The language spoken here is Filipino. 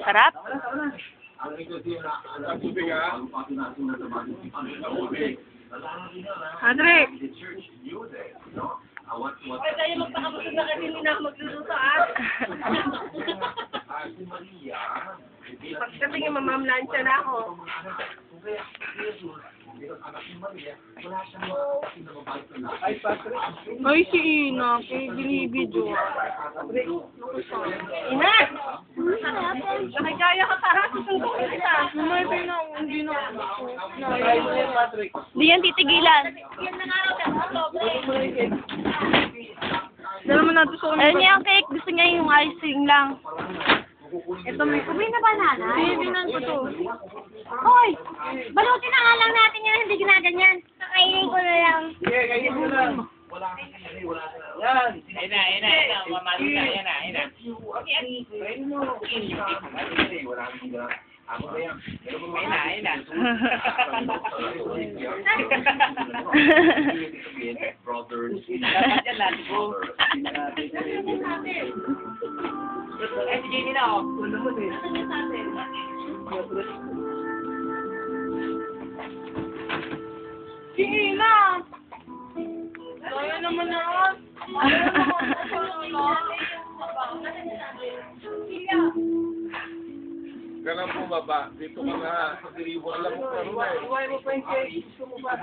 Sarap? Patrick! Pwede tayo magpakabusog na kasi hindi na ako magluluto, ah. Pagdating mamamlansya na ako. Ay, si Ina. Binibidyo. Ina! Nakikaya ka para susundukin kita. Mamay, hindi na. Hindi yan titigilan. Yan na nga raw, October. Dala mo na ito sa Alam niya yung cake, gusto niya yung icing lang. Ito may kumain na ba, nanay? Binibinan ko to. Hoy! Balutin na nga lang natin yan, hindi ginaganyan. Kakainin ko na lang. Ayun na. Mamalo na. Ayun na. Ayun na. Dapat yan natin po. Eh, si Jenny na, oh. Si Ina! Kaya naman na. Ganang bumaba, dito ka na. Alam mo pa rin eh. Iway mo pa yung cake. Gusto mo ba?